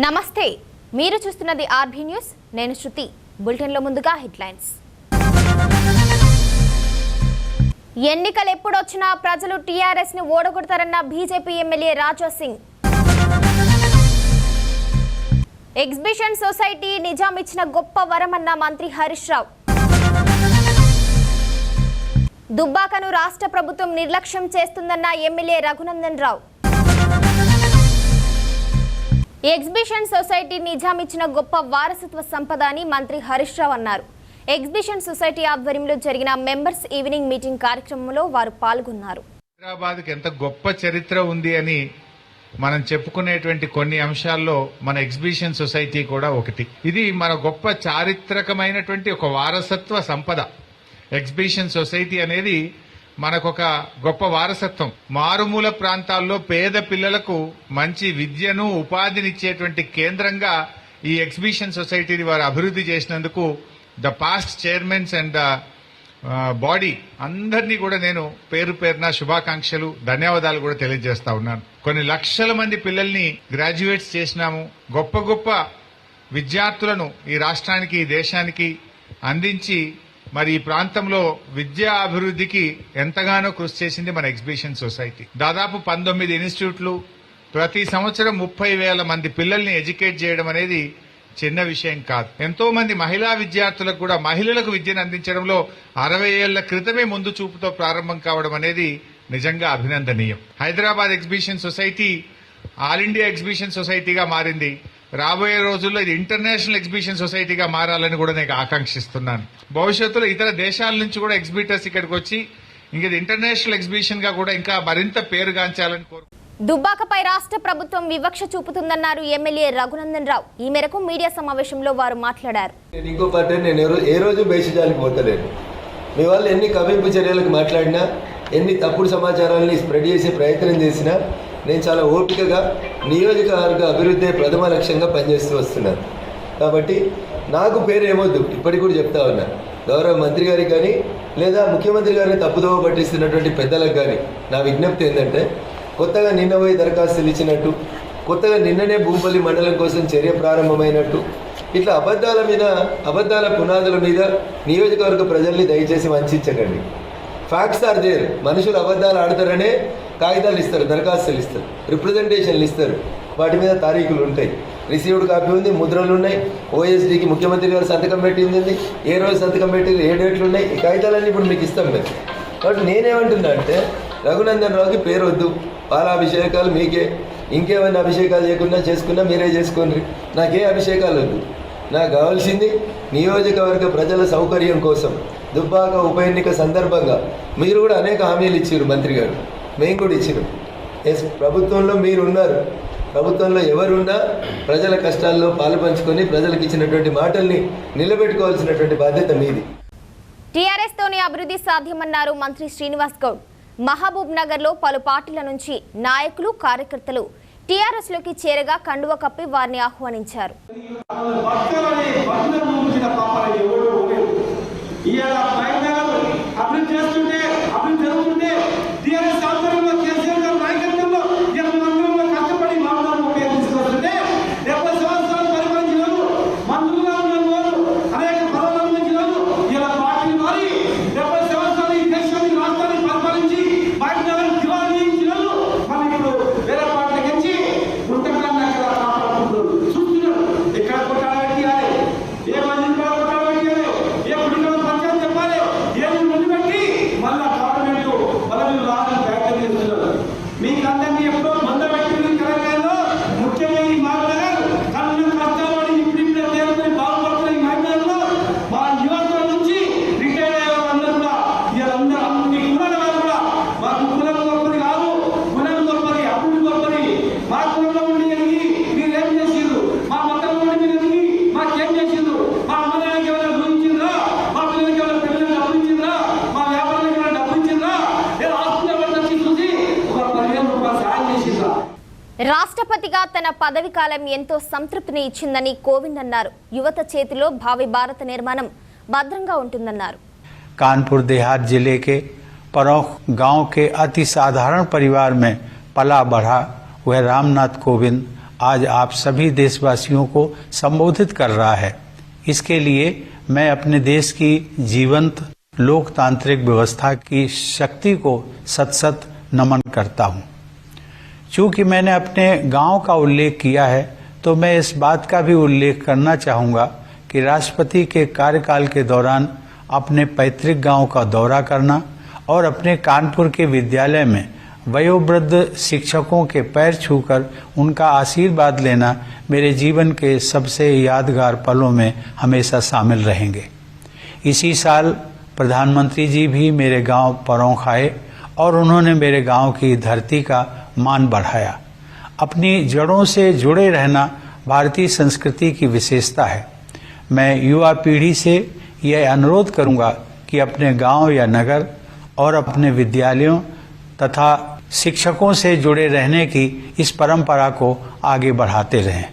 నమస్తే మీరు చూస్తున్నది ఆర్బీ న్యూస్ నేను శృతి బులెటిన్ లో ముందుగా హెడ్లైన్స్ ఎన్నికలు ఎప్పుడొచ్చినా ప్రజలు టీఆర్ఎస్ ని ఓడగొడతారన్న BJP MLA Raja Singh exhibition society Nizam ఇచ్చిన గొప్ప వరమన్న మంత్రి హరీష్ రావు దుబ్బాకను రాష్ట్ర ప్రభుత్వం నిర్లక్ష్యం చేస్తుందన్న MLA Raghunandan Rao exhibition society Nizam ఇచ్చిన గొప్ప వారసత్వ సంపద అని మంత్రి హరీష్ రావు అన్నారు. ఎగ్జిబిషన్ సొసైటీ ఆధ్వర్యంలో జరిగిన మెంబర్స్ ఈవినింగ్ మీటింగ్ కార్యక్రమంలో వారు పాల్గొన్నారు. హైదరాబాద్కి ఎంత గొప్ప చరిత్ర ఉంది అని మనం చెప్పుకునేటువంటి కొన్ని అంశాల్లో మన ఎగ్జిబిషన్ సొసైటీ కూడా ఒకటి. ఇది మన గొప్ప చారిత్రకమైనటువంటి ఒక వారసత్వ సంపద. ఎగ్జిబిషన్ సొసైటీ అనేది మనకొక గొప్ప వారసత్వం. మారుమూల ప్రాంతాల్లో పేద పిల్లలకు మంచి విద్యను ఉపాధినిచ్చేటువంటి కేంద్రంగా ఈ ఎగ్జిబిషన్ సొసైటీని వారు అభివృద్ధి చేసినందుకు the past chairmans and the body అందరినీ కూడా నేను పేరు పేరున శుభాకాంక్షలు ధన్యవాదాలు కూడా తెలియజేస్తా ఉన్నాను. కొన్ని లక్షల మంది పిల్లల్ని గ్రాడ్యుయేట్స్ చేసినాము. గొప్ప గొప్ప విద్యార్థులను ఈ రాష్ట్రానికి ఈ దేశానికి అందించి మరి ఈ ప్రాంతంలో విద్యా అభివృద్ధికి ఎంతగానో కృషి చేసింది మన ఎగ్జిబిషన్ సొసైటీ. దాదాపు 19 ఇన్స్టిట్యూట్లు, ప్రతి సంవత్సరం 30,000 మంది పిల్లల్ని ఎడ్యుకేట్ చేయడం అనేది చిన్న విషయం కాదు. ఎంతో మంది మహిళా విద్యార్థులకు కూడా మహిళలకు విద్యను అందించడంలో 60 ఏళ్ల క్రితమే ముందు చూపుతో ప్రారంభం కావడం అనేది నిజంగా అభినందనీయం. Hyderabad exhibition society all India exhibition సొసైటీగా మారింది. రాబోయే రోజుల్లో ఇది ఇంటర్నేషనల్ ఎగ్జిబిషన్ సొసైటీగా మారాలని కూడా నేను ఆకాంక్షిస్తున్నాను. భవిష్యత్తులో ఇతర దేశాల నుంచి కూడా ఎగ్జిబిటర్స్ ఇక్కడికి వచ్చి ఇంక ఇంటర్నేషనల్ ఎగ్జిబిషన్ గా కూడా ఇంకా మరింత పేరుగాంచాలని కోరుకుంటున్నాను. దుబ్బాకపై రాష్ట్ర ప్రభుత్వం వివక్ష చూపుతుందన్నారు ఎమ్మెల్యే రఘునందన్ రావు. ఈ మేరకు మీడియా సమావేశంలో వారు మాట్లాడారు. ఇంకో పార్టీ నేను ఏ రోజు బేసిజాలకు పోతలేను. మీ వాళ్ళు ఎన్ని కవింపు చర్యలకు మాట్లాడినా, ఎన్ని తప్పుడు సమాచారాన్ని స్ప్రెడ్ చేసే ప్రయత్నం చేసినా నేను చాలా ఓపికగా నియోజకవర్గ అభివృద్ధి ప్రథమ లక్ష్యంగా పనిచేస్తూ వస్తున్నాను. కాబట్టి నాకు పేరు ఏమొద్దు, ఇప్పటికి కూడా చెప్తా ఉన్నా. గౌరవ మంత్రి గారికి కానీ లేదా ముఖ్యమంత్రి గారిని తప్పుదోవ పట్టిస్తున్నటువంటి పెద్దలకు కానీ నా విజ్ఞప్తి ఏంటంటే, కొత్తగా నిన్న పోయి దరఖాస్తులు ఇచ్చినట్టు, కొత్తగా నిన్ననే భూపల్లి మండలం కోసం చర్య ప్రారంభమైనట్టు, ఇట్లా అబద్ధాల పునాదుల మీద నియోజకవర్గ ప్రజల్ని దయచేసి వంచకండి. Facts are there. మనుషులు అబద్ధాలు ఆడతారనే కాగితాలు ఇస్తారు, దరఖాస్తులు ఇస్తారు, రిప్రజెంటేషన్లు ఇస్తారు, వాటి మీద తారీఖులు ఉంటాయి, రిసీవ్డ్ కాపీ ఉంది, ముద్రలు ఉన్నాయి, ఓఎస్డీకి ముఖ్యమంత్రి గారు సంతకం పెట్టింది, ఏ రోజు సంతకం పెట్టింది, ఏ డేట్లు ఉన్నాయి, ఈ కాగితాలన్నీ ఇప్పుడు మీకు ఇస్తాం మేము. కాబట్టి నేనేమంటున్నా అంటే, రఘునందన్ రావుకి పేరు వద్దు, పాలాభిషేకాలు మీకే, ఇంకేమైనా అభిషేకాలు చేయకుండా చేసుకున్నా మీరే చేసుకోండి, నాకే అభిషేకాలు వద్దు. నాకు కావాల్సింది నియోజకవర్గ ప్రజల సౌకర్యం కోసం దుబ్బాక ఉప ఎన్నిక సందర్భంగా మీరు కూడా అనేక హామీలు ఇచ్చారు మంత్రి గారు, మేము కూడా ఇచ్చినాం. ఎస్, ప్రభుత్వంలో మీరున్నారు. ప్రభుత్వంలో ఎవరున్నా ప్రజల కష్టాల్లో పాలు పంచుకొని ప్రజలకు ఇచ్చినటువంటి మాటల్ని నిలబెట్టుకోవాల్సినటువంటి బాధ్యత మీది. టీఆర్ఎస్ తోనే అభివృద్ధి సాధ్యమన్నారు మంత్రి శ్రీనివాస్ గౌడ్. మహబూబ్ నగర్ లో పలు పార్టీల నుంచి నాయకులు కార్యకర్తలు టీఆర్ఎస్ లోకి చేరగా కండువ కప్పి వారిని ఆహ్వానించారు. రాష్ట్రపతిగా తన పదవి కాలం ఎంతో సంతృప్తిని ఇచ్చిందని కోవింద్ అన్నారు. యువత చేతిలో భావి భారత నిర్మాణం భద్రంగా ఉంటుందన్నారు. कानपुर देहात जिले के परौख गांव के अति साधारण परिवार में पला बढ़ा वह रामनाथ कोविंद आज आप सभी देशवासियों को संबोधित कर रहा है। इसके लिए मैं अपने देश की जीवंत लोकतांत्रिक व्यवस्था की शक्ति को सत सत नमन करता हूँ। चूंकि मैंने अपने गांव का उल्लेख किया है, तो मैं इस बात का भी उल्लेख करना चाहूँगा कि राष्ट्रपति के कार्यकाल के दौरान अपने पैतृक गांव का दौरा करना और अपने कानपुर के विद्यालय में वयोवृद्ध शिक्षकों के पैर छूकर उनका आशीर्वाद लेना मेरे जीवन के सबसे यादगार पलों में हमेशा शामिल रहेंगे। इसी साल प्रधानमंत्री जी भी मेरे गांव परौंख आए और उन्होंने मेरे गांव की धरती का मान बढ़ाया। अपनी जड़ों से जुड़े रहना भारतीय संस्कृति की विशेषता है। मैं युवा पीढ़ी से यह अनुरोध करूंगा कि अपने गांव या नगर और अपने विद्यालयों तथा शिक्षकों से जुड़े रहने की इस परंपरा को आगे बढ़ाते रहें।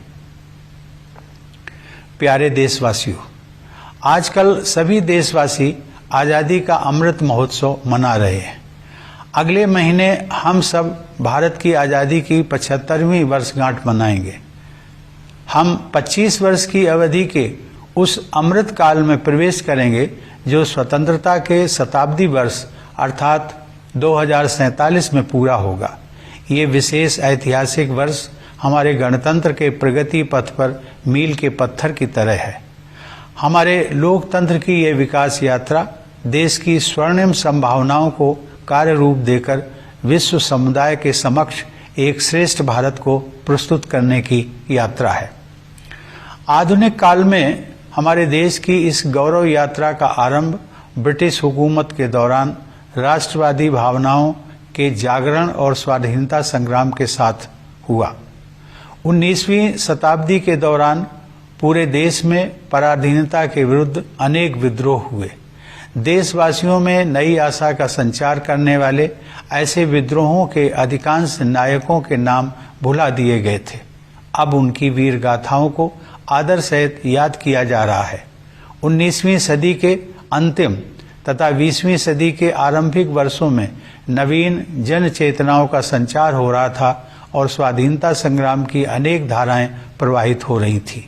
प्यारे देशवासियों, आजकल सभी देशवासी आज़ादी का अमृत महोत्सव मना रहे हैं। अगले महीने हम सब भारत की आज़ादी की 75वीं वर्षगांठ मनाएंगे। हम 25 वर्ष की अवधि के उस अमृत काल में प्रवेश करेंगे जो स्वतंत्रता के शताब्दी वर्ष अर्थात 2047 में पूरा होगा। ये विशेष ऐतिहासिक वर्ष हमारे गणतंत्र के प्रगति पथ पर मील के पत्थर की तरह है। हमारे लोकतंत्र की ये विकास यात्रा देश की स्वर्णिम संभावनाओं को कार्य रूप देकर विश्व समुदाय के समक्ष एक श्रेष्ठ भारत को प्रस्तुत करने की यात्रा है। आधुनिक काल में हमारे देश की इस गौरव यात्रा का आरंभ ब्रिटिश हुकूमत के दौरान राष्ट्रवादी भावनाओं के जागरण और स्वाधीनता संग्राम के साथ हुआ। 19वीं शताब्दी के दौरान पूरे देश में पराधीनता के विरुद्ध अनेक विद्रोह हुए। देशवासियों में नई आशा का संचार करने वाले ऐसे विद्रोहों के अधिकांश नायकों के नाम भुला दिए गए थे। अब उनकी वीर गाथाओं को आदर सहित याद किया जा रहा है। 19वीं सदी के अंतिम तथा 20वीं सदी के आरंभिक वर्षों में नवीन जन चेतनाओं का संचार हो रहा था और स्वाधीनता संग्राम की अनेक धाराएं प्रवाहित हो रही थी।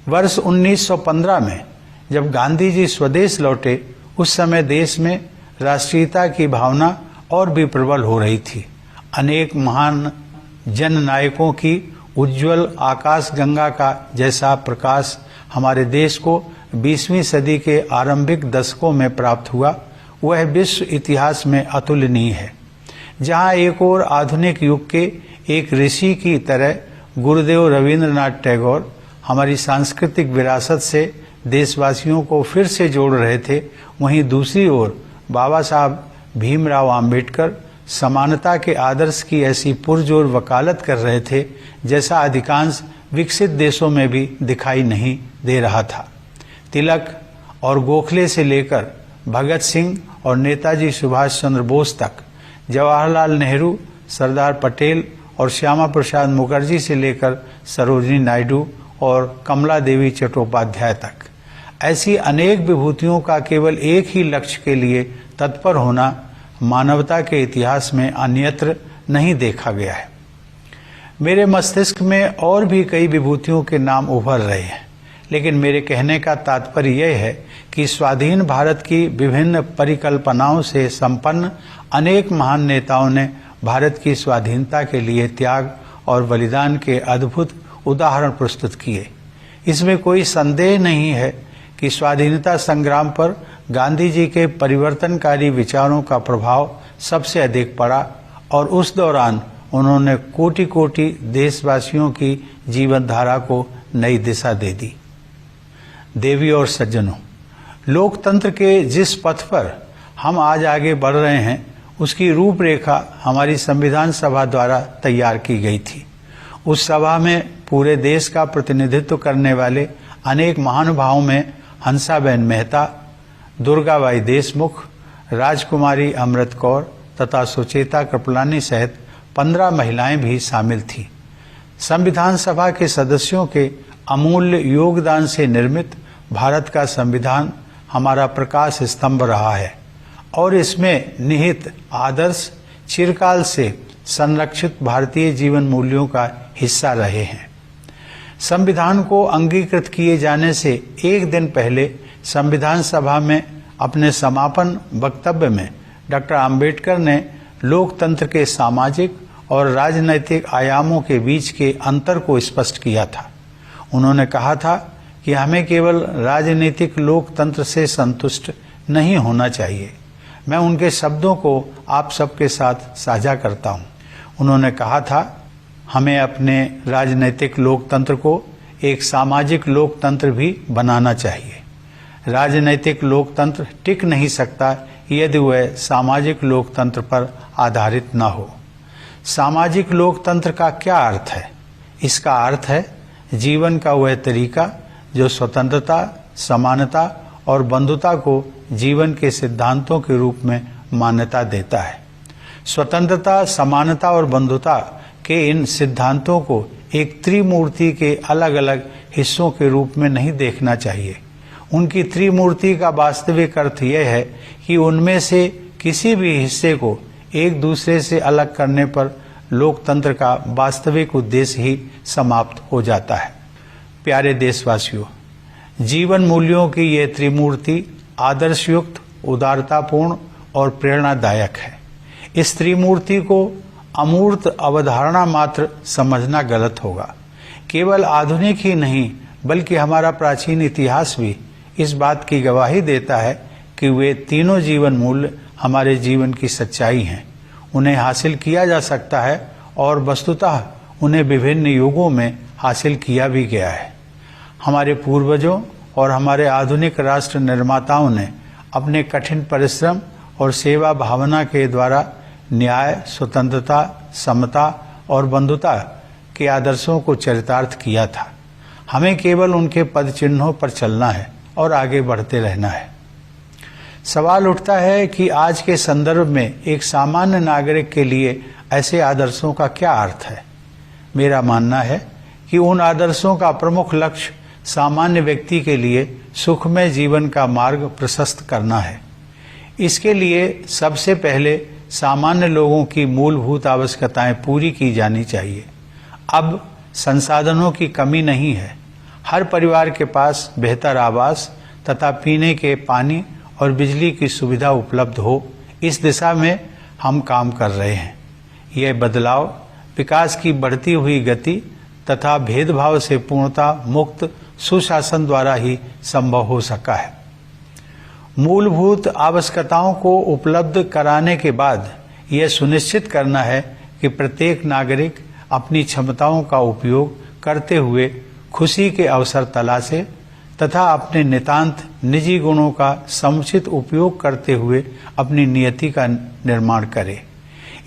वर्ष 1915 में जब गांधी जी स्वदेश लौटे, उस समय देश में राष्ट्रीयता की भावना और भी प्रबल हो रही थी। अनेक महान जन नायकों की उज्जवल आकाश गंगा का जैसा प्रकाश हमारे देश को 20वीं सदी के आरंभिक दशकों में प्राप्त हुआ, वह विश्व इतिहास में अतुलनीय है। जहां एक और आधुनिक युग के एक ऋषि की तरह गुरुदेव रविंद्रनाथ टैगोर हमारी सांस्कृतिक विरासत से देशवासियों को फिर से जोड़ रहे थे, वहीं दूसरी ओर बाबा साहब भीमराव अंबेडकर समानता के आदर्श की ऐसी पुरजोर वकालत कर रहे थे जैसा अधिकांश विकसित देशों में भी दिखाई नहीं दे रहा था। तिलक और गोखले से लेकर भगत सिंह और नेताजी सुभाष चंद्र बोस तक, जवाहरलाल नेहरू, सरदार पटेल और श्यामा प्रसाद मुखर्जी से लेकर सरोजिनी नायडू और कमला देवी चट्टोपाध्याय तक, ऐसी अनेक विभूतियों का केवल एक ही लक्ष्य के लिए तत्पर होना मानवता के इतिहास में अन्यत्र नहीं देखा गया है। मेरे मस्तिष्क में और भी कई विभूतियों के नाम उभर रहे हैं, लेकिन मेरे कहने का तात्पर्य यह है कि स्वाधीन भारत की विभिन्न परिकल्पनाओं से संपन्न अनेक महान नेताओं ने भारत की स्वाधीनता के लिए त्याग और बलिदान के अद्भुत उदाहरण प्रस्तुत किए। इसमें कोई संदेह नहीं है कि स्वाधीनता संग्राम पर गांधी जी के परिवर्तनकारी विचारों का प्रभाव सबसे अधिक पड़ा और उस दौरान उन्होंने कोटि कोटि देशवासियों की जीवन धारा को नई दिशा दे दी। देवी और सज्जनों, लोकतंत्र के जिस पथ पर हम आज आगे बढ़ रहे हैं, उसकी रूपरेखा हमारी संविधान सभा द्वारा तैयार की गई थी। उस सभा में पूरे देश का प्रतिनिधित्व करने वाले अनेक महानुभावों में हंसाबेन मेहता, दुर्गाबाई देशमुख, राजकुमारी अमृत कौर तथा सुचेता कृपलानी सहित 15 महिलाएं भी शामिल थीं। संविधान सभा के सदस्यों के अमूल्य योगदान से निर्मित भारत का संविधान हमारा प्रकाश स्तंभ रहा है और इसमें निहित आदर्श चिरकाल से संरक्षित भारतीय जीवन मूल्यों का हिस्सा रहे हैं। संविधान को अंगीकृत किए जाने से एक दिन पहले संविधान सभा में अपने समापन वक्तव्य में डॉक्टर आम्बेडकर ने लोकतंत्र के सामाजिक और राजनैतिक आयामों के बीच के अंतर को स्पष्ट किया था। उन्होंने कहा था कि हमें केवल राजनीतिक लोकतंत्र से संतुष्ट नहीं होना चाहिए। मैं उनके शब्दों को आप सबके साथ साझा करता हूं। उन्होंने कहा था, हमें अपने राजनीतिक लोकतंत्र को एक सामाजिक लोकतंत्र भी बनाना चाहिए। राजनीतिक लोकतंत्र टिक नहीं सकता यदि वह सामाजिक लोकतंत्र पर आधारित न हो। सामाजिक लोकतंत्र का क्या अर्थ है? इसका अर्थ है जीवन का वह तरीका जो स्वतंत्रता, समानता और बंधुता को जीवन के सिद्धांतों के रूप में मान्यता देता है। स्वतंत्रता, समानता और बंधुता के इन सिद्धांतों को एक त्रिमूर्ति के अलग अलग हिस्सों के रूप में नहीं देखना चाहिए। उनकी त्रिमूर्ति का वास्तविक अर्थ यह है कि उनमें से किसी भी हिस्से को एक दूसरे से अलग करने पर लोकतंत्र का वास्तविक उद्देश्य ही समाप्त हो जाता है। प्यारे देशवासियों, जीवन मूल्यों की ये त्रिमूर्ति आदर्शयुक्त, उदारतापूर्ण और प्रेरणादायक है। इस त्रिमूर्ति को अमूर्त अवधारणा मात्र समझना गलत होगा। केवल आधुनिक ही नहीं बल्कि हमारा प्राचीन इतिहास भी इस बात की गवाही देता है कि वे तीनों जीवन मूल्य हमारे जीवन की सच्चाई हैं। उन्हें हासिल किया जा सकता है और वस्तुतः उन्हें विभिन्न युगों में हासिल किया भी गया है। हमारे पूर्वजों और हमारे आधुनिक राष्ट्र निर्माताओं ने अपने कठिन परिश्रम और सेवा भावना के द्वारा न्याय, स्वतंत्रता, समता और बंधुता के आदर्शों को चरितार्थ किया था। हमें केवल उनके पद चिन्हों पर चलना है और आगे बढ़ते रहना है। सवाल उठता है कि आज के संदर्भ में एक सामान्य नागरिक के लिए ऐसे आदर्शों का क्या अर्थ है? मेरा मानना है कि उन आदर्शों का प्रमुख लक्ष्य सामान्य व्यक्ति के लिए सुखमय जीवन का मार्ग प्रशस्त करना है। इसके लिए सबसे पहले सामान्य लोगों की मूलभूत आवश्यकताएं पूरी की जानी चाहिए। अब संसाधनों की कमी नहीं है। हर परिवार के पास बेहतर आवास तथा पीने के पानी और बिजली की सुविधा उपलब्ध हो, इस दिशा में हम काम कर रहे हैं। यह बदलाव विकास की बढ़ती हुई गति तथा भेदभाव से पूर्णतः मुक्त सुशासन द्वारा ही संभव हो सका है। मूलभूत आवश्यकताओं को उपलब्ध कराने के बाद यह सुनिश्चित करना है कि प्रत्येक नागरिक अपनी क्षमताओं का उपयोग करते हुए खुशी के अवसर तलाशे तथा अपने नितांत निजी गुणों का समुचित उपयोग करते हुए अपनी नियति का निर्माण करे।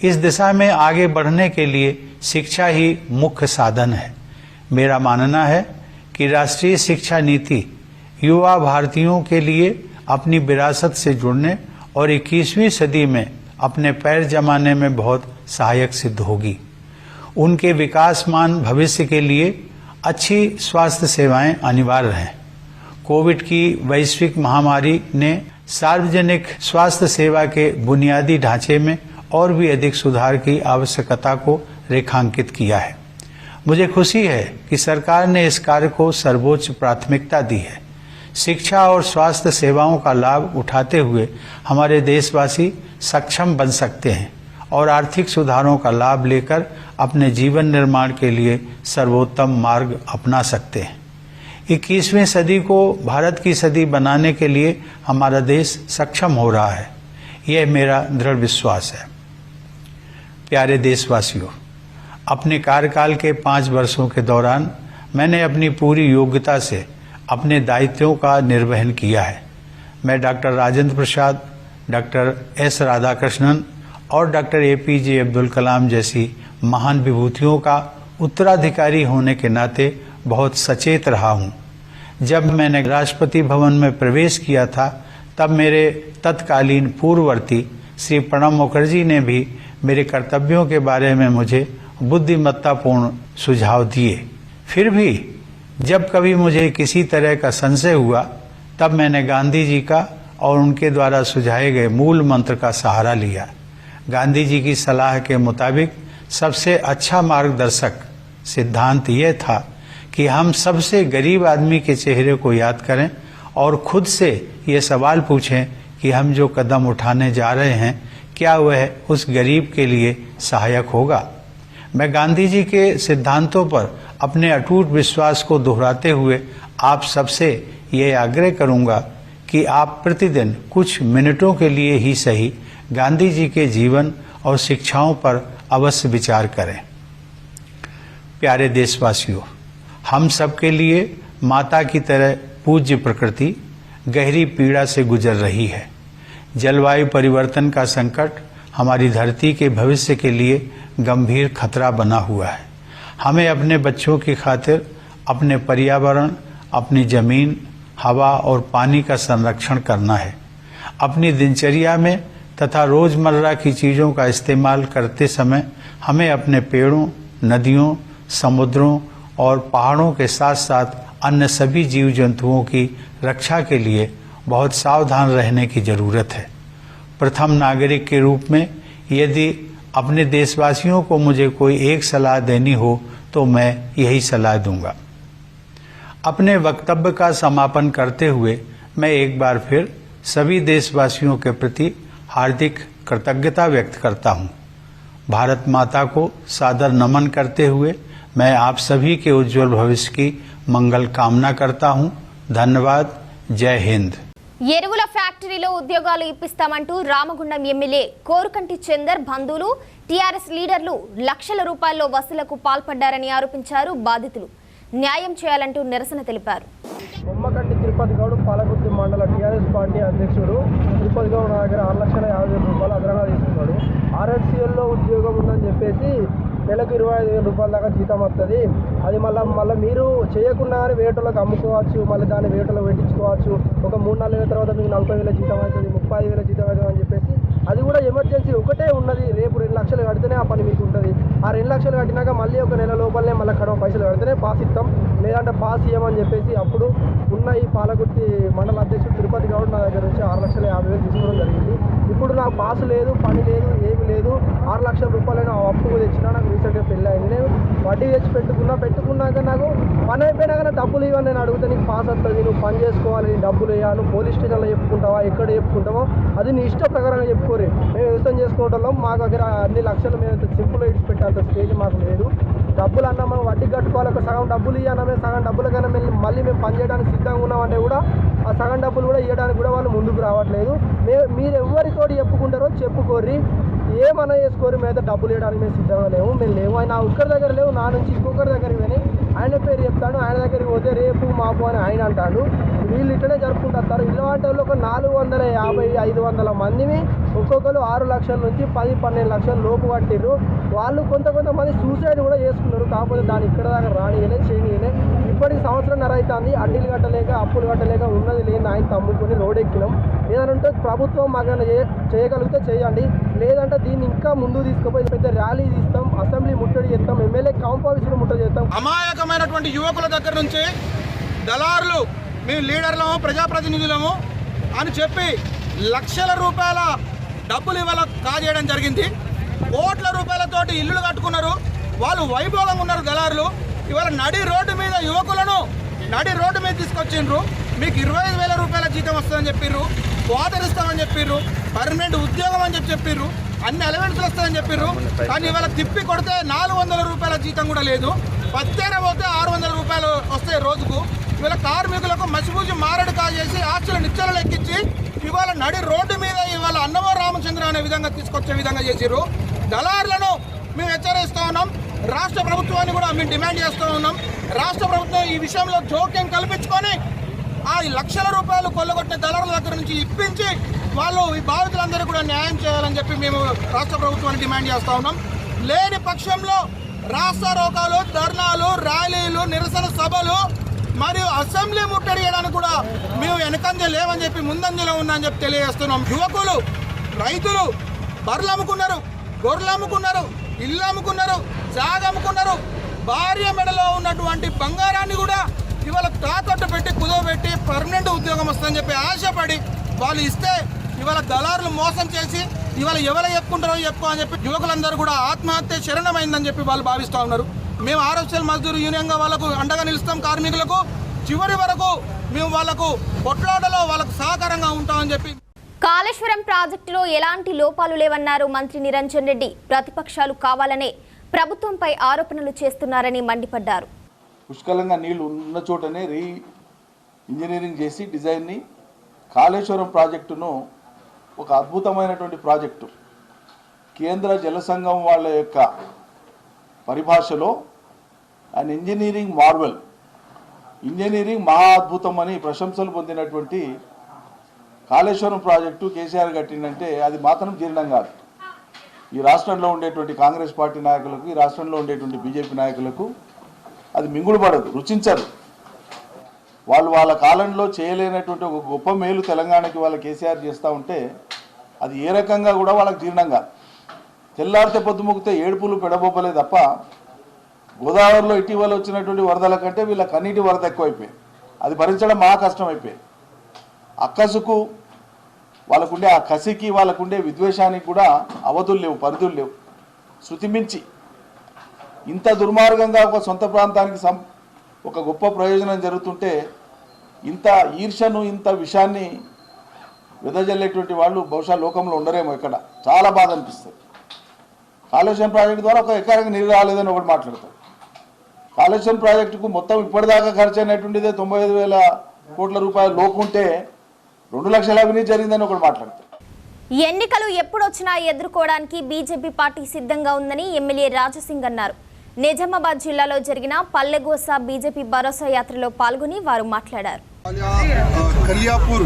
इस दिशा में आगे बढ़ने के लिए शिक्षा ही मुख्य साधन है। मेरा मानना है कि राष्ट्रीय शिक्षा नीति युवा भारतीयों के लिए अपनी विरासत से जुड़ने और 21वीं सदी में अपने पैर जमाने में बहुत सहायक सिद्ध होगी। उनके विकासमान भविष्य के लिए अच्छी स्वास्थ्य सेवाएं अनिवार्य हैं। कोविड की वैश्विक महामारी ने सार्वजनिक स्वास्थ्य सेवा के बुनियादी ढांचे में और भी अधिक सुधार की आवश्यकता को रेखांकित किया है। मुझे खुशी है कि सरकार ने इस कार्य को सर्वोच्च प्राथमिकता दी है। शिक्षा और स्वास्थ्य सेवाओं का लाभ उठाते हुए हमारे देशवासी सक्षम बन सकते हैं और आर्थिक सुधारों का लाभ लेकर अपने जीवन निर्माण के लिए सर्वोत्तम मार्ग अपना सकते हैं। 21वीं सदी को भारत की सदी बनाने के लिए हमारा देश सक्षम हो रहा है, यह मेरा दृढ़ विश्वास है। प्यारे देशवासियों, अपने कार्यकाल के 5 वर्षों के दौरान मैंने अपनी पूरी योग्यता से अपने दायित्वों का निर्वहन किया है। मैं doctor Rajendra Prasad, doctor S Radhakrishnan और डॉक्टर APJ अब्दुल कलाम जैसी महान विभूतियों का उत्तराधिकारी होने के नाते बहुत सचेत रहा हूँ। जब मैंने राष्ट्रपति भवन में प्रवेश किया था तब मेरे तत्कालीन पूर्ववर्ती श्री प्रणब मुखर्जी ने भी मेरे कर्तव्यों के बारे में मुझे बुद्धिमत्तापूर्ण सुझाव दिए। फिर भी जब कभी मुझे किसी तरह का संशय हुआ तब मैंने गांधी जी का और उनके द्वारा सुझाए गए मूल मंत्र का सहारा लिया। गांधी जी की सलाह के मुताबिक सबसे अच्छा मार्गदर्शक सिद्धांत यह था कि हम सबसे गरीब आदमी के चेहरे को याद करें और खुद से ये सवाल पूछें कि हम जो कदम उठाने जा रहे हैं क्या वह उस गरीब के लिए सहायक होगा। मैं गांधी जी के सिद्धांतों पर अपने अटूट विश्वास को दोहराते हुए आप सबसे ये आग्रह करूंगा कि आप प्रतिदिन कुछ मिनटों के लिए ही सही गांधी जी के जीवन और शिक्षाओं पर अवश्य विचार करें। प्यारे देशवासियों, हम सबके लिए माता की तरह पूज्य प्रकृति गहरी पीड़ा से गुजर रही है। जलवायु परिवर्तन का संकट हमारी धरती के भविष्य के लिए गंभीर खतरा बना हुआ है। हमें अपने बच्चों की खातिर अपने पर्यावरण, अपनी जमीन, हवा और पानी का संरक्षण करना है। अपनी दिनचर्या में तथा रोजमर्रा की चीजों का इस्तेमाल करते समय हमें अपने पेड़ों, नदियों, समुद्रों और पहाड़ों के साथ साथ अन्य सभी जीव जंतुओं की रक्षा के लिए बहुत सावधान रहने की जरूरत है। प्रथम नागरिक के रूप में यदि अपने देशवासियों को मुझे कोई एक सलाह देनी हो तो मैं यही सलाह दूंगा। अपने वक्तव्य का समापन करते हुए मैं एक बार फिर सभी देशवासियों के प्रति हार्दिक कृतज्ञता व्यक्त करता हूं। भारत माता को सादर नमन करते हुए मैं आप सभी के उज्जवल भविष्य की मंगल कामना करता हूं। धन्यवाद। जय हिंद। ఎరువుల ఫ్యాక్టరీలో ఉద్యోగాలు ఇప్పిస్తామంటూ రామగుండం ఎమ్మెల్యే కోరుకంటి చందర్ బంధువులు టీఆర్ఎస్ లీడర్లు లక్షల రూపాయల్లో వసూలకు పాల్పడ్డారని ఆరోపించారు బాధితులు. న్యాయం చేయాలంటూ నిరసన తెలిపారు. బొమ్మకంటి తిరుపతి గౌడ్ పాలకుర్తి మండల టీఆర్ఎస్ పార్టీ అధ్యక్షుడు తిరుపతి గౌడ్ నా దగ్గర 6,50,000 రూపాయలు అదనంగా తీసుకున్నాడు. ఆర్ఎఫ్సిఎల్లో ఉద్యోగం ఉందని చెప్పేసి నెలకు 25,000 రూపాయల దాకా జీతం వస్తుంది. అది మళ్ళీ మీరు చేయకుండా వేటలోకి అమ్ముకోవచ్చు, మళ్ళీ దాన్ని వేటలో పెట్టించుకోవచ్చు. ఒక 3-4 నెలల తర్వాత మీకు 40,000 జీతం అవుతుంది, 35,000 జీతం అవుతుంది అని చెప్పేసి అది కూడా ఎమర్జెన్సీ ఒకటే ఉన్నది. రేపు 2 లక్షలు కడితేనే ఆ పని మీకు ఉంటుంది. ఆ 2 లక్షలు కట్టినాక మళ్ళీ ఒక నెల లోపలనే మళ్ళీ కడవ పైసలు కడితేనే పాస్ ఇస్తాం, లేదంటే పాస్ ఇవ్వమని చెప్పేసి అప్పుడు ఉన్న ఈ పాలకుర్తి మండల అధ్యక్షుడు తిరుపతి గౌడ్ నా దగ్గర నుంచి 6,50,000 తీసుకోవడం జరిగింది. ఇప్పుడు నాకు పాస్ లేదు, పని లేదు, ఏమి లేదు. 6 లక్షల రూపాయలు అప్పు తెచ్చినా. నాకు రీసెంట్గా పెళ్ళి అయింది. నేను వడ్డీ తెచ్చి పెట్టుకున్నాక నాకు పని అయిపోయినాక నాకు డబ్బులు ఇవ్వని నేను అడిగితే నీకు పాస్ వస్తుంది, నువ్వు పని చేసుకోవాలి, నీ డబ్బులు ఇవ్వాలి, పోలీస్ స్టేషన్లో చెప్పుకుంటావా, ఎక్కడ చెప్పుకుంటావో అది నీ ఇష్ట ప్రకారంగా చెప్పుకోరు. మేము వ్యవసాయం చేసుకోవడంలో మా దగ్గర అన్ని లక్షలు మేము సింపుల్గా ఇడిచిపెట్టేంత స్టేజ్ మాకు లేదు. డబ్బులు అన్నా మనం వడ్డీ కట్టుకోవాలి, ఒక సగం డబ్బులు ఇవ్వన్నా మేము సగం డబ్బులకైనా మళ్ళీ మేము పని చేయడానికి సిద్ధంగా ఉన్నామంటే కూడా ఆ సగం డబ్బులు కూడా ఇవ్వడానికి కూడా వాళ్ళు ముందుకు రావట్లేదు. మీరు ఎవరితోటి చెప్పుకుంటారో చెప్పుకోర్రి, ఏమన్నా చేసుకోరు, మీద డబ్బులు ఇవ్వడానికి మేము సిద్ధంగా లేవు. మేము లేవు. ఆయన ఒక్కరి దగ్గర లేవు, నా నుంచి ఇంకొకరి దగ్గరికి వెళ్ళి ఆయన పేరు చెప్తాడు. ఆయన దగ్గరికి పోతే రేపు మాపు అని ఆయన అంటాడు. వీళ్ళు ఇట్లనే జరుపుకుంటారు. ఇలాంటి వాళ్ళు ఒక 450-500 మందిని ఒక్కొక్కరు 6 లక్షల నుంచి 10-12 లక్షల లోపు కట్టిర్రు. వాళ్ళు కొంతమంది సూసైడ్ కూడా చేసుకున్నారు. కాకపోతే దాన్ని ఇక్కడ దాకా రానియలే, చేయనియలే. ఇప్పటికి 1.5 సంవత్సరం అవుతుంది. అడ్డీలు కట్టలేక, అప్పులు కట్టలేక ఉన్నది లేని ఆయన తమ్ముకొని రోడ్ ఎక్కినాం. ఏదంటే ప్రభుత్వం మాకు చేయగలిగితే చేయండి, లేదంటే దీన్ని ఇంకా ముందు తీసుకుపోయి పెద్ద ర్యాలీ తీస్తాం, అసెంబ్లీ ముట్టడి చేస్తాం, ఎమ్మెల్యే కాంపౌండ్ ముట్టడి చేస్తాం. అమాయకమైనటువంటి యువకుల దగ్గర నుంచి దళారులు మేము లీడర్లము, ప్రజాప్రతినిధులము అని చెప్పి లక్షల రూపాయల డబ్బులు ఇవాళ కాజేయడం జరిగింది. కోట్ల రూపాయలతోటి ఇల్లులు కట్టుకున్నారు. వాళ్ళు వైభోగంగా ఉన్నారు దళారులు. ఇవాళ నడి రోడ్డు మీద యువకులను నడి రోడ్డు మీద తీసుకొచ్చిండ్రు. మీకు 25,000 రూపాయల జీతం వస్తుందని చెప్పిర్రు, క్వార్టర్ ఇస్తామని చెప్పిర్రు, పర్మనెంట్ ఉద్యోగం అని చెప్పిర్రు, అన్ని అలవెన్స్లు వస్తాయని చెప్పిర్రు. కానీ ఇవాళ తిప్పి కొడితే 400 రూపాయల జీతం కూడా లేదు. పత్తేర పోతే 600 రూపాయలు వస్తాయి రోజుకు. ఇవాళ కార్మికులకు మసిపూసి మారడు కాజేసి ఆస్తులు నిచ్చెనలు ఎక్కించి ఇవాళ నడి రోడ్డు మీద ఇవాళ అన్నమో రామచంద్ర అనే విధంగా తీసుకొచ్చే విధంగా చేసిర్రు. దళారులను మేము హెచ్చరిస్తూ ఉన్నాం. రాష్ట్ర ప్రభుత్వాన్ని కూడా మేము డిమాండ్ చేస్తూ ఉన్నాం. రాష్ట్ర ప్రభుత్వం ఈ విషయంలో జోక్యం కల్పించుకొని ఆ లక్షల రూపాయలు కొల్లగొట్టిన దళారుల దగ్గర నుంచి ఇప్పించి వాళ్ళు ఈ బాధితులందరూ కూడా న్యాయం చేయాలని చెప్పి మేము రాష్ట్ర ప్రభుత్వాన్ని డిమాండ్ చేస్తూ ఉన్నాం. లేని పక్షంలో రాష్ట్ర రోకాలు, ధర్నాలు, ర్యాలీలు, నిరసన సభలు మరియు అసెంబ్లీ ముట్టడి చేయడానికి కూడా మేము వెనకంజ లేవని చెప్పి ముందంజలో ఉన్నామని చెప్పి తెలియజేస్తున్నాం. యువకులు, రైతులు బర్రెలు అమ్ముకున్నారు, గొర్రెలు అమ్ముకున్నారు, ఇల్లు అమ్ముకున్నారు, జాగ అమ్ముకున్నారు. భార్య మెడలో ఉన్నటువంటి బంగారాన్ని కూడా ఇవాళ తాకట్టు పెట్టి కుదవబెట్టి పర్మనెంట్ ఉద్యోగం వస్తుందని చెప్పి ఆశపడి వాళ్ళు ఇస్తే ఇవాళ దళారులు మోసం చేసి ఇవాళ ఎవరు చెప్పుకుంటారో చెప్పుకో అని చెప్పి యువకులందరూ కూడా ఆత్మహత్య శరణమైందని చెప్పి వాళ్ళు భావిస్తూ ఉన్నారు. మేము ఆర్ఎఫ్సిఎల్ మజ్దూర్ యూనియన్గా వాళ్ళకు అండగా నిలుస్తాం. కార్మికులకు చివరి వరకు మేము వాళ్ళకు కొట్లాటలో వాళ్ళకు సహకారంగా ఉంటామని చెప్పి. కాళేశ్వరం ప్రాజెక్టులో ఎలాంటి లోపాలు లేవన్నారు మంత్రి నిరంజన్ రెడ్డి. ప్రతిపక్షాలు కావాలనే ప్రభుత్వంపై ఆరోపణలు చేస్తున్నారని మండిపడ్డారు. పుష్కలంగా నీళ్లు ఉన్న చోటనే ఇంజనీరింగ్ చేసి డిజైన్ని కాళేశ్వరం ప్రాజెక్టును ఒక అద్భుతమైనటువంటి ప్రాజెక్టు, కేంద్ర జల సంఘం వాళ్ళ యొక్క పరిభాషలో అండ్ ఇంజనీరింగ్ మార్వెల్, ఇంజనీరింగ్ మహా అద్భుతం అని ప్రశంసలు పొందినటువంటి కాళేశ్వరం ప్రాజెక్టు కేసీఆర్ కట్టిందంటే అది మాత్రం జీర్ణం కాదు. ఈ రాష్ట్రంలో ఉండేటువంటి కాంగ్రెస్ పార్టీ నాయకులకు, ఈ రాష్ట్రంలో ఉండేటువంటి బీజేపీ నాయకులకు అది మింగుడు పడదు, రుచించదు. వాళ్ళు వాళ్ళ కాలంలో చేయలేనటువంటి ఒక గొప్ప మేలు తెలంగాణకి వాళ్ళ కేసీఆర్ చేస్తూ ఉంటే అది ఏ రకంగా కూడా వాళ్ళకి జీర్ణం కాదు. తెల్లారితే పొద్దుముగితే ఏడుపులు పెడబొబ్బలే తప్ప గోదావరిలో ఇటీవల వచ్చినటువంటి వరదల కంటే వీళ్ళ కన్నీటి వరద ఎక్కువైపోయింది. అది భరించడం మహా కష్టం అయిపోయింది. అక్కసుకు వాళ్ళకుండే ఆ కసికి వాళ్ళకుండే విద్వేషానికి కూడా అవధులు లేవు, పరిధులు లేవు. శృతిమించి ఇంత దుర్మార్గంగా ఒక సొంత ప్రాంతానికి ఒక గొప్ప ప్రయోజనం జరుగుతుంటే ఇంత ఈర్షను, ఇంత విషాన్ని వెదజల్లేటువంటి వాళ్ళు బహుశా లోకంలో ఉండరేమో. ఇక్కడ చాలా బాధ అనిపిస్తుంది. కాళేశ్వరం ప్రాజెక్టు ద్వారా ఒక ఎకరానికి నీరు రాలేదని ఒకటి మాట్లాడతారు. కాళేశ్వరం ప్రాజెక్టుకు మొత్తం ఇప్పటిదాకా ఖర్చు అయినటువంటిదే 95,000 కోట్ల రూపాయలు లోపుంటే 2 లక్షల అవినీతి జరిగిందని ఒకటి మాట్లాడతారు. ఎన్నికలు ఎప్పుడొచ్చినా ఎదుర్కోవడానికి బీజేపీ పార్టీ సిద్ధంగా ఉందని ఎమ్మెల్యే రాజసింగ్ అన్నారు. నిజామాబాద్ జిల్లాలో జరిగిన పల్లెగోస బీజేపీ భరోసా యాత్రలో పాల్గొని వారు మాట్లాడారు. కళ్యాపూర్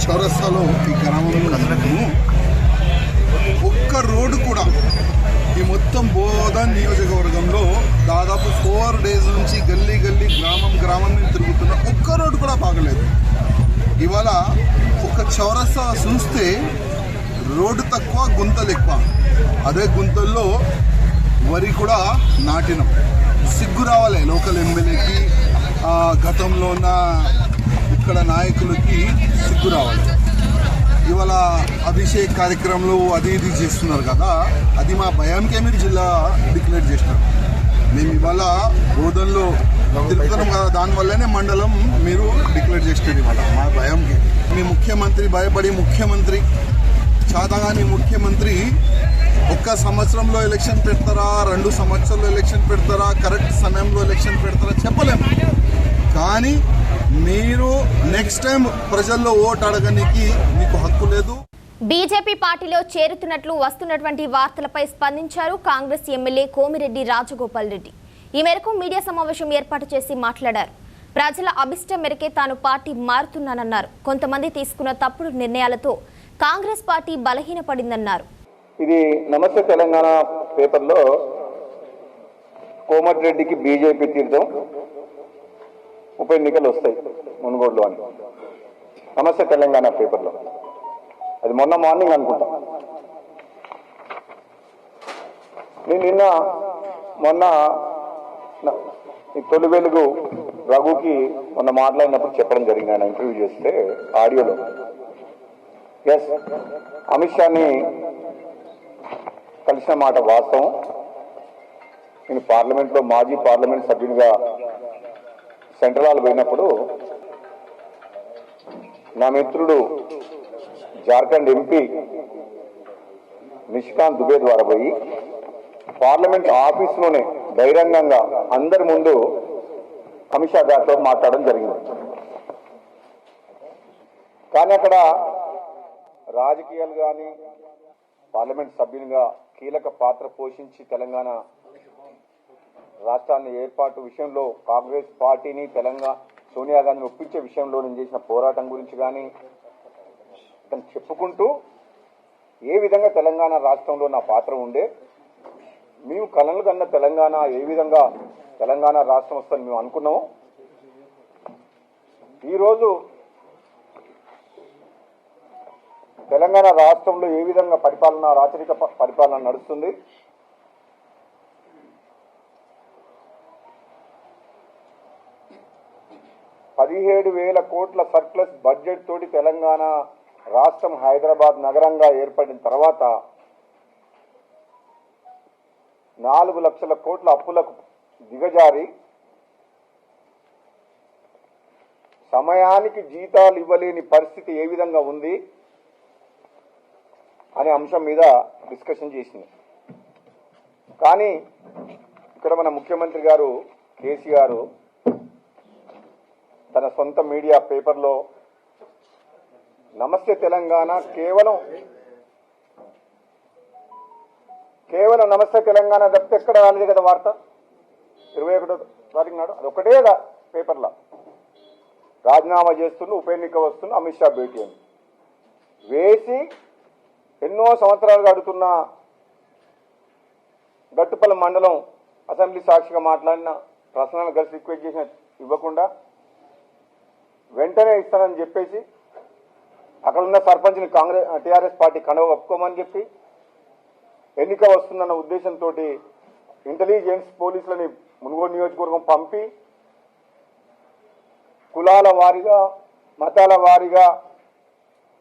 చౌరస్తాలో ఈ గ్రామంలో ఒక్క రోడ్డు కూడా ఈ మొత్తం బోధన్ నియోజకవర్గంలో దాదాపు 4 days నుంచి గల్లీ గల్లీ గ్రామం మీద తిరుగుతున్న ఒక్క రోడ్డు కూడా బాగలేదు. ఇవాళ ఒక చౌరస్తా చూస్తే రోడ్డు తక్కువ, గుంతలు ఎక్కువ. అదే గుంతల్లో వరి కూడా నాటినం. సిగ్గు రావాలి లోకల్ ఎమ్మెల్యేకి, గతంలో ఉన్న ఇక్కడ నాయకులకి సిగ్గు రావాలి. ఇవాళ అభిషేక్ కార్యక్రమంలో అది ఇది చేస్తున్నారు కదా, అది మా భయంకే మీరు జిల్లా డిక్లేర్ చేసినారు. మేము ఇవాళ బోధనలో తిరుగుతున్నాం కదా, దానివల్లనే మండలం మీరు డిక్లేర్ చేసినారు. ఇవాళ మా భయంకి మీ ముఖ్యమంత్రి భయపడి ముఖ్యమంత్రి చాతగాని ముఖ్యమంత్రి 1 సంవత్సరంలో ఎలక్షన్ పెడతారా, 2 సంవత్సరాల్లో ఎలక్షన్ పెడతారా, కరెక్ట్ సమయంలో ఎలక్షన్ పెడతారా చెప్పలేము. కానీ మీరు నెక్స్ట్ టైం ప్రజల్లో ఓటు అడగడానికి మీకు హక్కు లేదు. బీజేపీ పార్టీలో చేరుతున్నట్లు వస్తున్నటువంటి వార్తలపై స్పందించారు కాంగ్రెస్ ఎమ్మెల్యే కోమిరెడ్డి రాజగోపాల్ రెడ్డి. ఈ మేరకు మీడియా సమావేశం ఏర్పాటు చేసి మాట్లాడారు. ప్రజల అభిష్టం మేరకే తాను పార్టీ మారుతున్నానన్నారు. కొంతమంది తీసుకున్న తప్పుడు నిర్ణయాలతో కాంగ్రెస్ పార్టీ బలహీనపడిందన్నారు. ఇది నమస్తే తెలంగాణ పేపర్లో కోమటిరెడ్డికి బీజేపీ తీర్థం, ఉప ఎన్నికలు వస్తాయి మునుగోడులో అని నమస్తే తెలంగాణ పేపర్లో. అది మొన్న మార్నింగ్ అనుకుంటా. నేను మొన్న ఈ తొలి వెలుగు రఘుకి మొన్న మాట్లాడినప్పుడు చెప్పడం జరిగింది. ఆయన ఇంటర్వ్యూ చేస్తే ఆడియోలో ఎస్ అమిత్ షాని కలిసిన మాట వాస్తవం. నేను పార్లమెంట్లో మాజీ పార్లమెంట్ సభ్యునిగా సెంట్రల్ హాల్ పోయినప్పుడు నా మిత్రుడు జార్ఖండ్ ఎంపీ నిషికాంత్ దుబే ద్వారా పోయి పార్లమెంట్ ఆఫీసులోనే బహిరంగంగా అందరి ముందు అమిత్ షా గారితో మాట్లాడడం జరిగింది. కానీ అక్కడ రాజకీయాలు కానీ పార్లమెంట్ సభ్యునిగా కీలక పాత్ర పోషించి తెలంగాణ రాష్ట్రాన్ని ఏర్పాటు విషయంలో కాంగ్రెస్ పార్టీని తెలంగాణ సోనియా గాంధీని ఒప్పించే విషయంలో నేను చేసిన పోరాటం గురించి కానీ తను చెప్పుకుంటూ ఏ విధంగా తెలంగాణ రాష్ట్రంలో నా పాత్ర ఉండే, మేము కలలు కన్న తెలంగాణ ఏ విధంగా తెలంగాణ రాష్ట్రం వస్తుందని మేము అనుకున్నాము. ఈరోజు తెలంగాణ రాష్ట్రంలో ఏ విధంగా పరిపాలన, రాచరిక పరిపాలన నడుస్తుంది, ₹17,000 కోట్ల సర్ప్లస్ బడ్జెట్ తోటి తెలంగాణ రాష్ట్రం హైదరాబాద్ నగరంగా ఏర్పడిన తర్వాత 4 లక్షల కోట్ల అప్పులకు దిగజారి సమయానికి జీతాలు ఇవ్వలేని పరిస్థితి ఏ విధంగా ఉంది అనే అంశం మీద డిస్కషన్ చేసింది. కానీ ఇక్కడ మన ముఖ్యమంత్రి గారు కేసీఆర్ తన సొంత మీడియా పేపర్లో నమస్తే తెలంగాణ కేవలం నమస్తే తెలంగాణ తప్పితే ఎక్కడ రాలేదు కదా వార్త. 21వ తారీఖు నాడు అదొక్కటే పేపర్లో రాజీనామా చేస్తున్న ఉప ఎన్నిక వస్తున్న అమిత్ షా భేటీ అని వేసి ఎన్నో సంవత్సరాలుగా అడుగుతున్న గట్టుపల్లి మండలం అసెంబ్లీ సాక్షిగా మాట్లాడిన పర్సనల్ కలిసి రిక్వెస్ట్ చేసిన ఇవ్వకుండా వెంటనే ఇస్తానని చెప్పేసి అక్కడ ఉన్న సర్పంచ్ని టీఆర్ఎస్ పార్టీ కండవ ఒప్పుకోమని చెప్పి ఎన్నిక వస్తుందన్న ఉద్దేశంతో ఇంటెలిజెన్స్ పోలీసులని మునుగోడు నియోజకవర్గం పంపి కులాల వారీగా మతాల వారీగా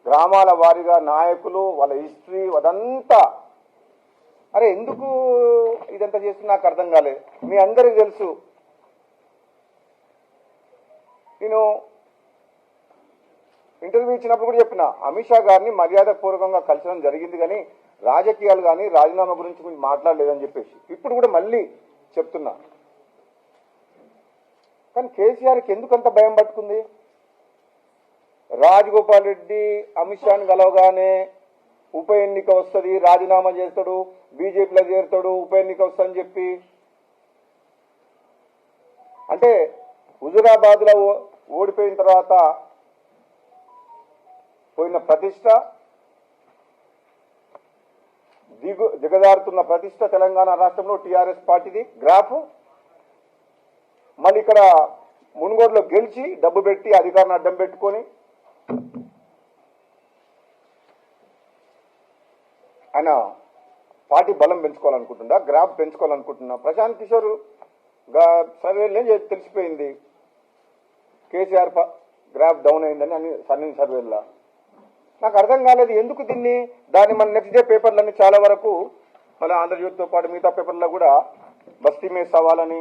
గ్రామాల వారీగా నాయకులు వాళ్ళ హిస్టరీ అదంతా అరే ఎందుకు ఇదంతా చేస్తున్నా నాకు అర్థం కాలేదు. మీ అందరికీ తెలుసు నేను ఇంటర్వ్యూ ఇచ్చినప్పుడు కూడా చెప్పిన అమిత్ షా గారిని మర్యాదపూర్వకంగా కలిసడం జరిగింది కానీ రాజకీయాలు కానీ రాజీనామా గురించి మీరు మాట్లాడలేదని చెప్పేసి ఇప్పుడు కూడా మళ్ళీ చెప్తున్నా. కానీ కేసీఆర్కి ఎందుకంత భయం పట్టుకుంది? రాజగోపాల్ రెడ్డి అమిత్ షాని కలవగానే ఉప ఎన్నిక వస్తుంది, రాజీనామా చేస్తాడు, బీజేపీలో చేరుతాడు, ఉప ఎన్నిక వస్తుందని చెప్పి అంటే హుజురాబాద్లో ఓడిపోయిన తర్వాత పోయిన ప్రతిష్ట దిగజారుతున్న ప్రతిష్ట తెలంగాణ రాష్ట్రంలో టీఆర్ఎస్ పార్టీది గ్రాఫ్ మళ్ళీ ఇక్కడ మునుగోడులో గెలిచి డబ్బు పెట్టి అధికారాన్ని అడ్డం పెట్టుకొని ఆయన పార్టీ బలం పెంచుకోవాలనుకుంటుందా, గ్రాఫ్ పెంచుకోవాలనుకుంటున్నా? ప్రశాంత్ కిషోర్ సర్వేలో తెలిసిపోయింది కేసీఆర్ గ్రాఫ్ డౌన్ అయిందని అన్ని సర్వేల్లో. నాకు అర్థం కాలేదు ఎందుకు దాన్ని మన నెక్స్ట్ డే పేపర్లన్నీ చాలా వరకు మళ్ళీ ఆంధ్రజ్యోతితో పాటు మిగతా పేపర్లో కూడా బస్తీ మీద సవాలని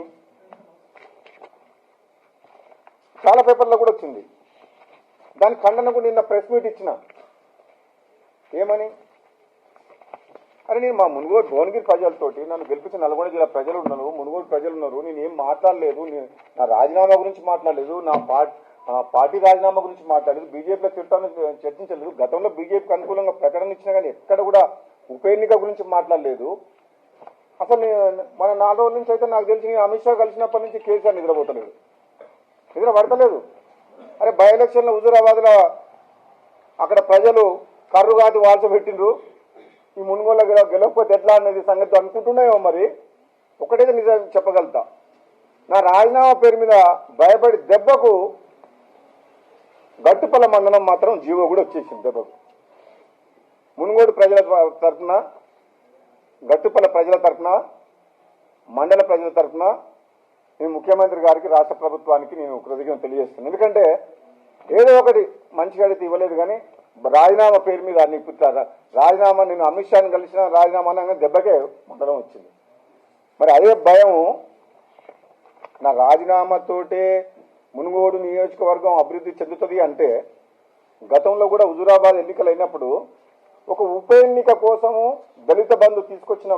చాలా పేపర్లో కూడా వచ్చింది. దాని ఖండన కూడా నిన్న ప్రెస్ మీట్ ఇచ్చిన ఏమని అరే నేను మా మునుగోడు భువనగిరి ప్రజలతోటి నన్ను గెలిపించిన నల్గొండ జిల్లా ప్రజలు ఉన్నారు, మునుగోడు ప్రజలు ఉన్నారు, నేను ఏం మాట్లాడలేదు, నా రాజీనామా గురించి మాట్లాడలేదు, నా పార్టీ రాజీనామా గురించి మాట్లాడలేదు, బీజేపీలో చర్చించలేదు, గతంలో బీజేపీకి అనుకూలంగా ప్రకటన ఇచ్చినా కానీ ఎక్కడ కూడా ఉప ఎన్నిక గురించి మాట్లాడలేదు. అసలు మన 4 రోజుల నుంచి అయితే నాకు తెలిసి అమిత్ షా కలిసినప్పటి నుంచి కేసీఆర్ నిద్ర పడతలేదు. అరే బై ఎలక్షన్లో హుజూరాబాద్లో అక్కడ ప్రజలు కర్రు కాదు వాల్చ పెట్టిండ్రు, ఈ మునుగోళ్ళ గెలవకపోతే ఎట్లా అనేది సంగతి అనుకుంటున్నాయో. మరి ఒకటైతే నిజం చెప్పగలుగుతా, నా రాజీనామా పేరు మీద భయపడి దెబ్బకు గట్టుపల్ల మండలం మాత్రం జీవో కూడా వచ్చేసింది దెబ్బకు. మునుగోడు ప్రజల తరఫున, గట్టుపల్ల ప్రజల తరఫున, మండల ప్రజల తరఫున నేను ముఖ్యమంత్రి గారికి రాష్ట్ర ప్రభుత్వానికి నేను కృతజ్ఞతలు తెలియజేస్తున్నాను. ఎందుకంటే ఏదో ఒకటి మంచిగా అడిగితే ఇవ్వలేదు కానీ రాజీనామా పేరు మీద అన్ని రాజీనామా నేను అమిత్ షాని కలిసిన రాజీనామా అనగా దెబ్బకే మండలం వచ్చింది. మరి అదే భయం నా రాజీనామాతోటే మునుగోడు నియోజకవర్గం అభివృద్ధి చెందుతుంది అంటే గతంలో కూడా హుజూరాబాద్ ఎన్నికలు అయినప్పుడు ఒక ఉప ఎన్నిక కోసము దళిత బంధు తీసుకొచ్చిన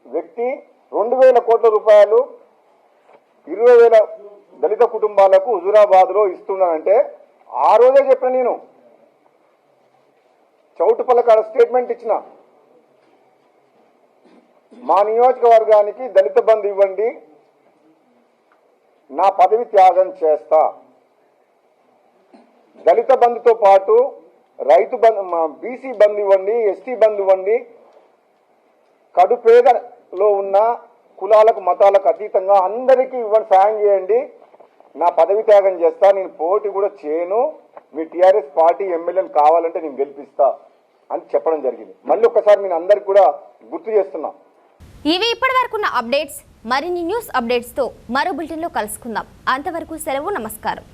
వ్యక్తి 2,000 కోట్ల రూపాయలు 20,000 దళిత కుటుంబాలకు హుజూరాబాద్లో ఇస్తున్నానంటే ఆ రోజే చెప్పిన నేను చౌటుపల్లకాడ స్టేట్మెంట్ ఇచ్చిన మా నియోజకవర్గానికి దళిత బంధు ఇవ్వండి, నా పదవి త్యాగం చేస్తా. దళిత బంధుతో పాటు రైతు బంధు, బీసీ బంధు ఇవ్వండి, ఎస్టీ బంధు ఇవ్వండి, కడుపేదలో ఉన్న కులాలకు మతాలకు అతీతంగా అందరికీ ఇవ్వండి, సాయం చేయండి, నా పదవి త్యాగం చేస్తా, నేను పోటీ కూడా చేయను, మీ టీఆర్ఎస్ పార్టీ ఎమ్మెల్యేని కావాలంటే నేను గెలిపిస్తా అని చెప్పడం జరిగింది. మళ్ళీ ఒక్కసారి నేను అందరికి కూడా గుర్తు చేస్తున్నా. ఇవి ఇప్పటివరకున్న అప్డేట్స్. మరిన్ని న్యూస్ అప్డేట్స్తో మరో బులెటిన్లో కలుసుకుందాం. అంతవరకు సెలవు, నమస్కారం.